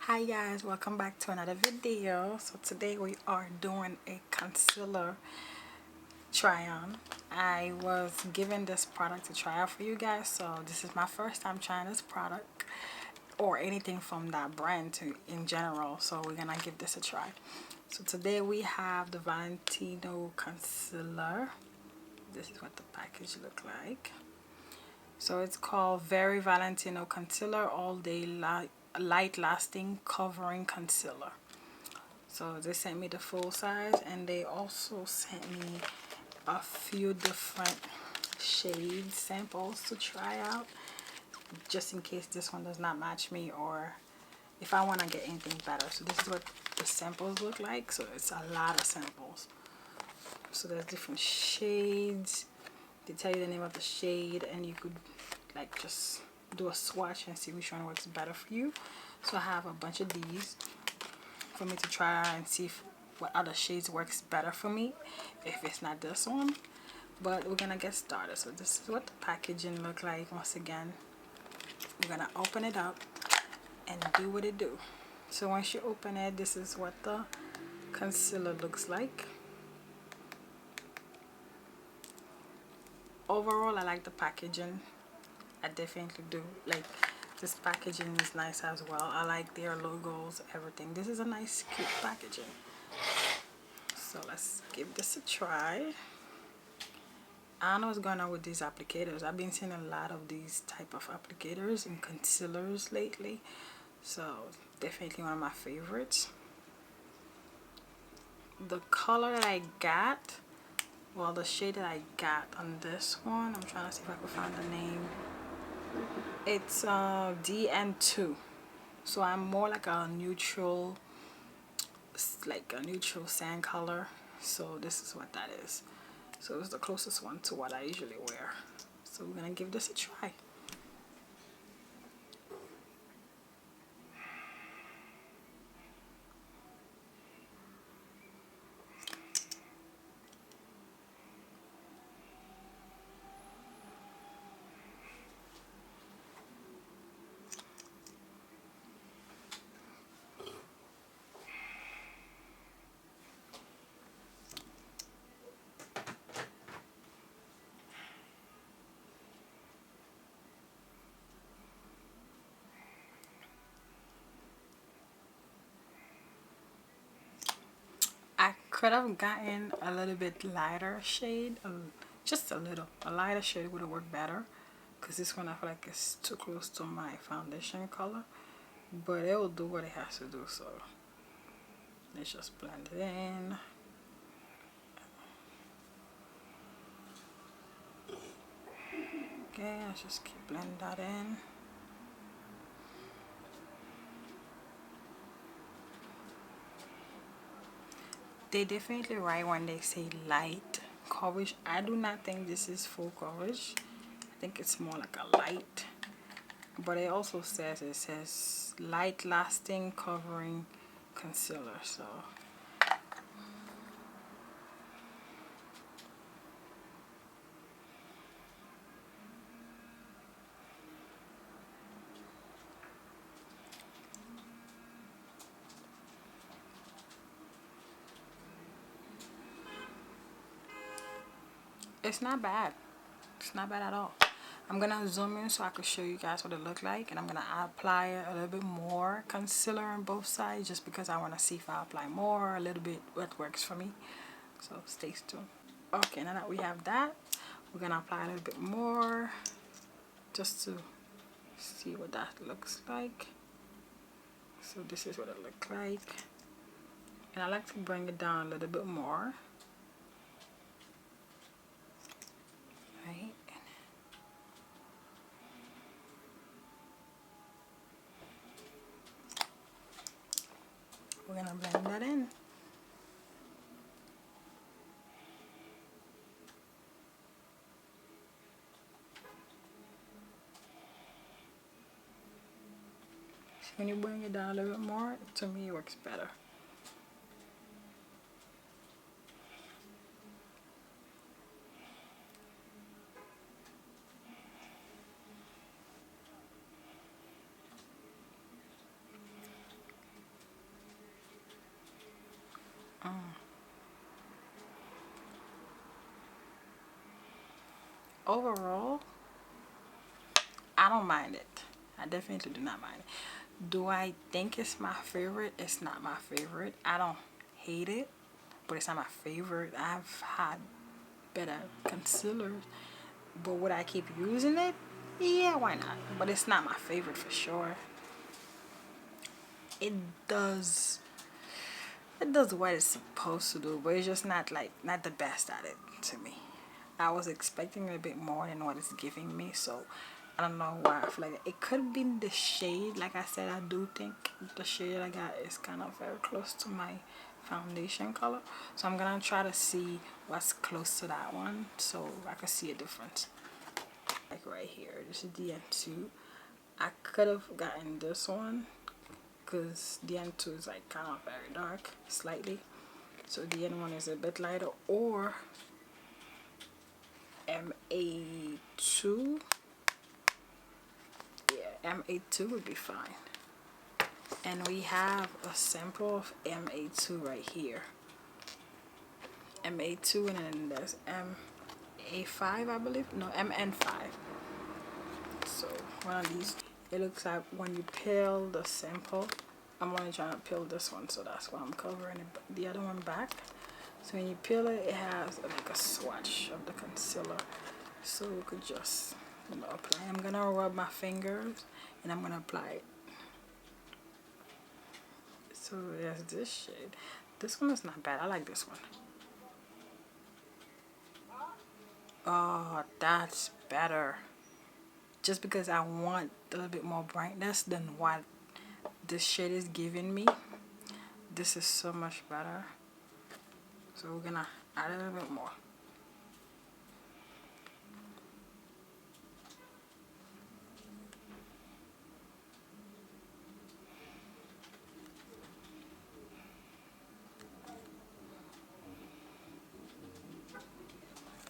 Hi guys, welcome back to another video. So today we are doing a concealer try on. I was given this product to try out for you guys, so this is my first time trying this product or anything from that brand in general, so we're gonna give this a try. So today we have the Valentino Concealer. This is what the package look like. So it's called Very Valentino Concealer All Day Light Lasting Covering Concealer. So they sent me the full size, and they also sent me a few different shade samples to try out, just in case this one does not match me or if I want to get anything better. So this is what the samples look like. So it's a lot of samples. So there's different shades. They tell you the name of the shade, and you could like just do a swatch and see which one works better for you. So I have a bunch of these for me to try and see what other shades works better for me if it's not this one. But we're gonna get started. So this is what the packaging look like. Once again, we're gonna open it up and do what it do. So once you open it, this is what the concealer looks like. Overall, I like the packaging. I definitely do. Like, this packaging is nice as well. I like their logos, everything. This is a nice, cute packaging. So let's give this a try. I don't know what's going on with these applicators. I've been seeing a lot of these type of applicators and concealers lately. So definitely one of my favorites. The color that I got, well, the shade that I got on this one, I'm trying to see if I can find the name. It's DN2. So I'm more like a neutral sand color. So this is what that is. So it's the closest one to what I usually wear. So we're gonna give this a try. I could have gotten a little bit lighter shade, just a little. A lighter shade would have worked better, because this one I feel like it's too close to my foundation color. But it will do what it has to do, so let's just blend it in. Okay, let's just keep blending that in. They definitely write when they say light coverage. I do not think this is full coverage. I think it's more like a light. But it also says light lasting covering concealer. So it's not bad. It's not bad at all. I'm gonna zoom in so I can show you guys what it look like, and I'm gonna apply a little bit more concealer on both sides, just because I want to see if I apply more, a little bit, what works for me. So stay tuned. Okay, now that we have that, we're gonna apply a little bit more just to see what that looks like. So this is what it looks like, and I like to bring it down a little bit more. Right. We're gonna blend that in. When you bring it down a little bit more, to me it works better. overall, I don't mind it. I definitely do not mind it. Do I think it's my favorite? It's not my favorite. I don't hate it, but it's not my favorite. I've had better concealers, but would I keep using it? Yeah, why not? But it's not my favorite for sure. It does it does what it's supposed to do, but it's just not like not the best at it to me. I was expecting a bit more than what it's giving me, so I don't know why I feel like it could be the shade. Like I said, I do think the shade I got is kind of very close to my foundation color, so I'm gonna try to see what's close to that one so I can see a difference. Like right here, this is the N2. I could have gotten this one because the N2 is like kind of very dark slightly, so the N1 is a bit lighter, or MA2. Yeah, MA2 would be fine. And we have a sample of MA2 right here. MA2, and then there's MA5, I believe. No, MN5. So one of these. It looks like when you peel the sample, I'm only trying to peel this one, so that's why I'm covering it, the other one back. So when you peel it, it has like a swatch of the concealer, so you could just, you know, apply. I'm gonna rub my fingers and I'm gonna apply it. So there's this shade. This one is not bad. I like this one. Oh, that's better. Just because I want a little bit more brightness than what this shade is giving me. This is so much better. So we're gonna add a little bit more.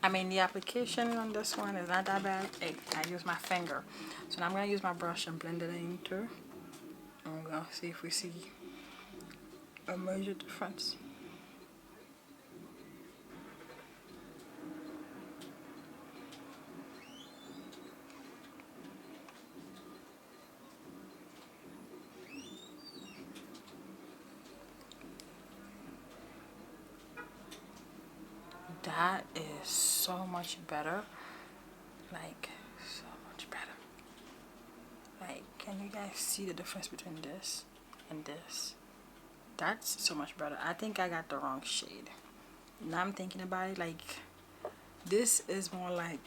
I mean, the application on this one is not that bad. I use my finger. So now I'm going to use my brush and blend it into. And we're going to see if we see a major difference. That is so much better. Like, so much better. Like, can you guys see the difference between this and this? That's so much better. I think I got the wrong shade. Now I'm thinking about it, like, this is more like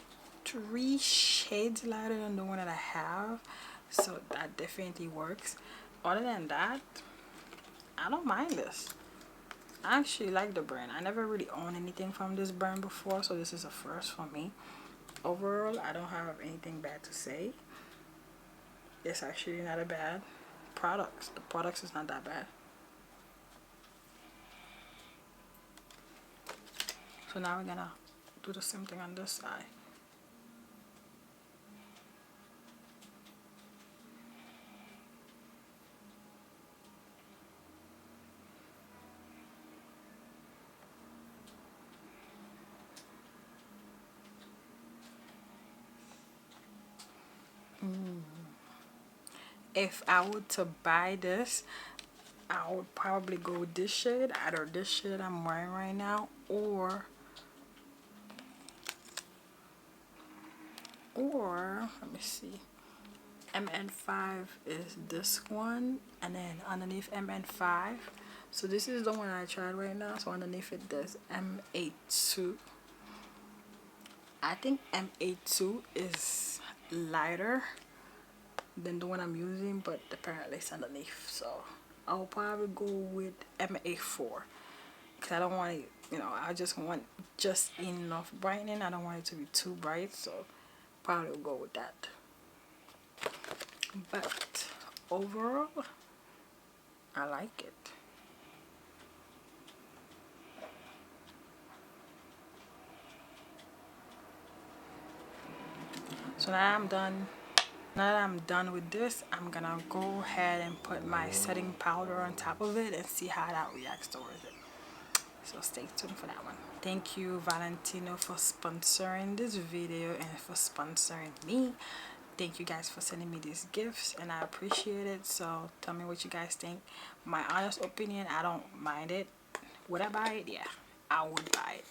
3 shades lighter than the one that I have. So that definitely works. Other than that, I don't mind this. I actually like the brand. I never really owned anything from this brand before, so this is a first for me. Overall, I don't have anything bad to say. It's actually not a bad product. The products is not that bad. So now we're gonna do the same thing on this side. If I were to buy this, I would probably go with this shade, either this shade I'm wearing right now, or let me see, MN5 is this one, and then underneath MN5, so this is the one I tried right now, so underneath it there's MA2. I think MA2 is lighter than the one I'm using, but apparently it's underneath, so I'll probably go with MA4 because I don't want it, you know, I just want just enough brightening. I don't want it to be too bright, so probably will go with that. But overall, I like it. So now I'm done. Now that I'm done with this, I'm gonna go ahead and put my setting powder on top of it and see how that reacts towards it. So stay tuned for that one. Thank you, Valentino, for sponsoring this video and for sponsoring me. Thank you guys for sending me these gifts, and I appreciate it. So tell me what you guys think. My honest opinion, I don't mind it. Would I buy it? Yeah, I would buy it.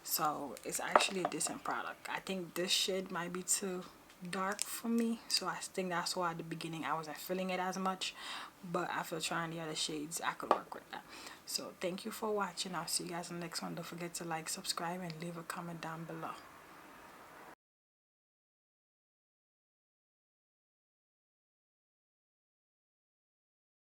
So it's actually a decent product. I think this shade might be too dark for me, so I think that's why at the beginning I wasn't feeling it as much, but after trying the other shades I could work with that. So thank you for watching. I'll see you guys in the next one. Don't forget to like, subscribe, and leave a comment down below.